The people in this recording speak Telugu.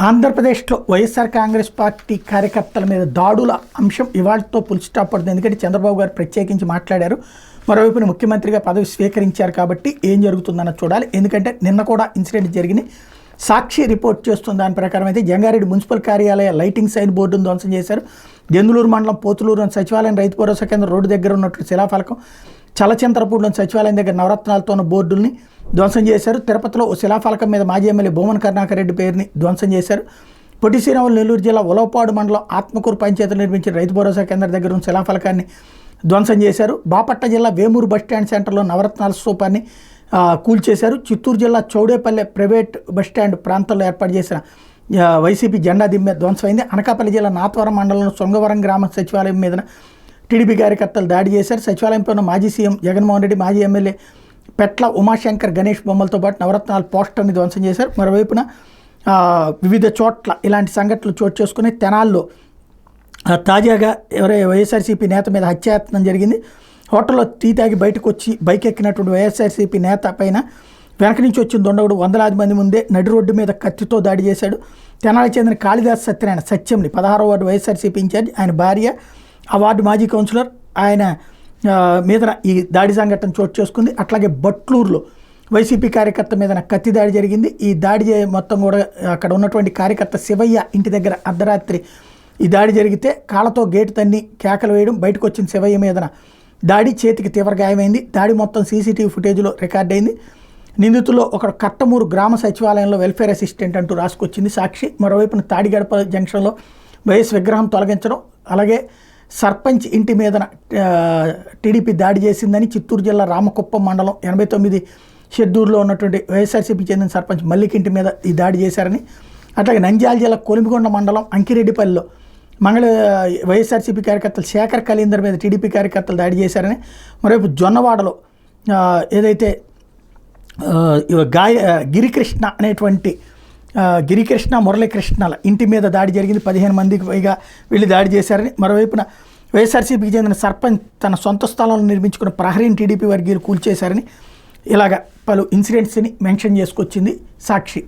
ఆంధ్రప్రదేశ్లో వైఎస్ఆర్ కాంగ్రెస్ పార్టీ కార్యకర్తల మీద దాడుల అంశం ఇవాళతో పుల్ స్టాప్ పడుతుంది. ఎందుకంటే చంద్రబాబు గారు ప్రత్యేకించి మాట్లాడారు. మరోవైపున ముఖ్యమంత్రిగా పదవి స్వీకరించారు కాబట్టి ఏం జరుగుతుందన్న చూడాలి. ఎందుకంటే నిన్న కూడా ఇన్సిడెంట్ జరిగింది. సాక్షి రిపోర్ట్ చేస్తున్న దాని ప్రకారం అయితే జంగారెడ్డి మున్సిపల్ కార్యాలయ లైటింగ్ సైన్ బోర్డును ధ్వంసం చేశారు. దెందులూరు మండలం పోతులూరు సచివాలయం రైతు భరోసా కేంద్రం రోడ్డు దగ్గర ఉన్నట్లు శిలాఫలకం, చలచింతరపూడిలోని సచివాలయం దగ్గర నవరత్నాలతో ఉన్న బోర్డుల్ని ధ్వంసం చేశారు. తిరుపతిలో ఓ శిలాఫలకం మీద మాజీ ఎమ్మెల్యే భూమన కరుణాకర్ రెడ్డి పేరుని ధ్వంసం చేశారు. పొట్టి శ్రీరాములు నెల్లూరు జిల్లా ఉలవపాడు మండలం ఆత్మకూరు పంచాయతీలో నిర్మించిన రైతు భరోసా కేంద్రం దగ్గర ఉన్న శిలాఫలకాన్ని ధ్వంసం చేశారు. బాపట్ల జిల్లా వేమూరు బస్టాండ్ సెంటర్లో నవరత్నాల స్తూపాన్ని కూల్చేశారు. చిత్తూరు జిల్లా చౌడేపల్లె ప్రైవేట్ బస్టాండ్ ప్రాంతంలో ఏర్పాటు చేసిన వైసీపీ జెండా దిమ్మె ధ్వంసమైంది. అనకాపల్లి జిల్లా నాతవరం మండలంలో సొంగవరం గ్రామ సచివాలయం మీద టీడీపీ కార్యకర్తలు దాడి చేశారు. సచివాలయంపై ఉన్న మాజీ సీఎం జగన్మోహన్ రెడ్డి, మాజీ ఎమ్మెల్యే పెట్ల ఉమాశంకర్ గణేష్ బొమ్మలతో పాటు నవరత్నాల పోస్టర్ని ధ్వంసం చేశారు. మరోవైపున వివిధ చోట్ల ఇలాంటి సంఘటనలు చోటు చేసుకుని తెనాల్లో తాజాగా వైఎస్ఆర్సీపీ నేత మీద హత్యాయత్నం జరిగింది. హోటల్లో టీ తాగి బయటకు వచ్చి బైక్ ఎక్కినటువంటి వైఎస్ఆర్సీపీ నేత పైన వెనక నుంచి వచ్చిన దొండగుడు వందలాది మంది ముందే నడి రోడ్డు మీద కత్తితో దాడి చేశాడు. తెనాలికి చెందిన కాళిదాస్ సత్యనారాయణ సత్యంని 16వ వార్డు వైఎస్ఆర్సీపీ ఇన్ఛార్జ్, ఆయన భార్య, ఆ వార్డు మాజీ కౌన్సిలర్, ఆయన మీద ఈ దాడి సంఘటన చోటు చేసుకుంది. అట్లాగే బట్లూరులో వైసీపీ కార్యకర్త మీద కత్తి దాడి జరిగింది. ఈ దాడి మొత్తం కూడా అక్కడ ఉన్నటువంటి కార్యకర్త శివయ్య ఇంటి దగ్గర అర్ధరాత్రి ఈ దాడి జరిగితే కాళ్ళతో గేటు తన్ని కేకలు వేయడం, బయటకు వచ్చిన శివయ్య మీద దాడి, చేతికి తీవ్ర గాయమైంది. దాడి మొత్తం సీసీటీవీ ఫుటేజ్లో రికార్డ్ అయింది. నిందితుల్లో ఒకడు కట్టమూరు గ్రామ సచివాలయంలో వెల్ఫేర్ అసిస్టెంట్ అంటూ రాసుకొచ్చింది సాక్షి. మరోవైపున తాడిగడప జంక్షన్లో వైఎస్ విగ్రహం తొలగించడం, అలాగే సర్పంచ్ ఇంటి మీద టీడీపీ దాడి చేసిందని చిత్తూరు జిల్లా రామకుప్పం మండలం 89 షెడ్యూర్లో ఉన్నటువంటి వైఎస్ఆర్సీపీ చెందిన సర్పంచ్ మల్లిక్ ఇంటి మీద ఈ దాడి చేశారని, అట్లాగే నంద్యాల జిల్లా కొలిమిగొండ మండలం అంకిరెడ్డిపల్లిలో వైఎస్ఆర్సీపీ కార్యకర్తలు శేఖర్ కలీందర్ మీద టీడీపీ కార్యకర్తలు దాడి చేశారని, మరోవైపు జొన్నవాడలో ఏదైతే గిరికృష్ణ అనేటువంటి గిరికృష్ణ మురళీకృష్ణల ఇంటి మీద దాడి జరిగింది. 15 మందికి పైగా వీళ్ళు దాడి చేశారని, మరోవైపున వైఎస్ఆర్సీపీకి చెందిన సర్పంచ్ తన సొంత స్థలంలో నిర్మించుకున్న ప్రహరీని టీడీపీ వర్గీయులు కూల్చేశారని ఇలాగ పలు ఇన్సిడెంట్స్ని మెన్షన్ చేసుకొచ్చింది సాక్షి.